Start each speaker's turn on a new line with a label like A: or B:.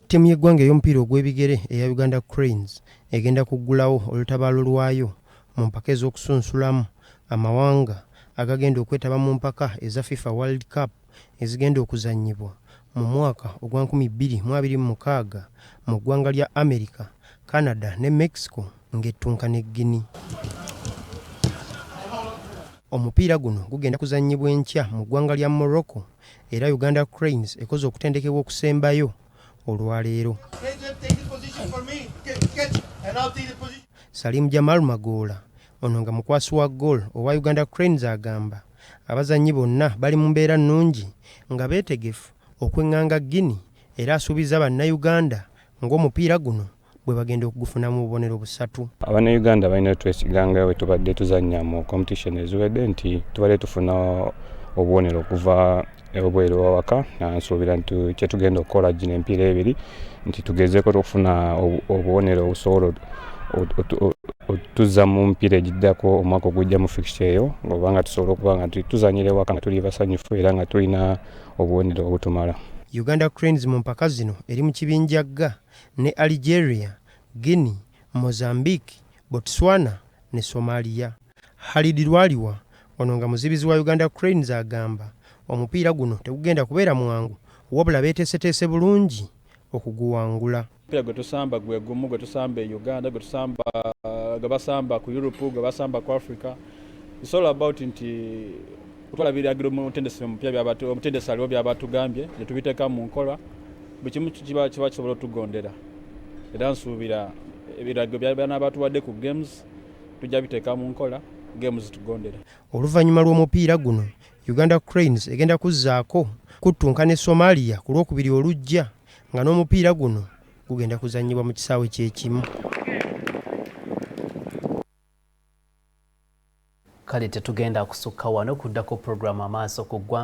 A: Ttiimu y'eggwanga ey'omupiira ogw'ebigere eya Uganda Cranes egenda kuggulawo olutabaalo lwayo mu mpaka ez'okusunsulamu amawanga agagenda okwetaba mu mpaka eza FIFA World Cup ezigenda okuzannyibwa mu mwaka ogwa 2026 mu ggwanga lya America, Canada ne Mexico ng'ettunka ne Guinea. Omupiira guno gugenda kuzannyibwa enkya mu ggwanga lya Morocco era Uganda Cranes ekoze okutendekebwa okusembayo olwaleero. Salim Jamal Magoola ono nga mukwasi wa goal owa Uganda Cranes agamba abazannyi bonna bali mu mbeera nnungi nga beetegefu okweŋŋanga Guinea era asuubiza bannayuganda ng'omupiira guno bwe bagenda okugufuna mu bubonero busatu.
B: Abannayuganda balina twesiganga bwe tubadde tuzannya mu competition eziwedde nti tubadde tufuna obubonero okuva obweru wawaka, nsuubira nti kye tugenda okukola gino empiira ebiri nti tugezeeko okufuna obubonero obusobola tuzza mu mpiira egiddako omwaka ogujja mu fixture eyo obanga tusobola okuba nga tuzanyira ewaka nga tuli basanyufu era nga tulina obubonero obutumala.
A: Uganda Cranes mu mpaka zino eri mu kibinja G ne Algeria, Guinea, Mozambique, Botswana ne Somalia. Halidi Lwaliwa ono nga muzibizi wa Uganda Cranes agamba omupiira guno tegugenda kubeera mwangu wabula beeteeseteese bulungi okuguwangula.
C: Omupiira gwe tusamba gwe gumu, gwe tusamba e Uganda, gwe tusamba gwe basamba ku Europe, gwe basamba ku Africa. It's all about nti twalabiragiro mu mutendesi aliwo byabatugambye ne tubiteeka mu nkola buli kimu kiba kisobola otugondera era nsuubira ebiragiro by'abaatuwadde ku games tujja biteeka mu nkola games tugondera.
A: Oluvannyuma lw'omupiira guno Uganda Cranes egenda kuzzaako kuttunka ne Somalia ku lwokubiri olujja nga n'omupiira guno gugenda kuzannyibwa mu kisaawe kyekimu.
D: Kale tetugenda kusukka wano kuddako puroguramu amaaso ku ggwanga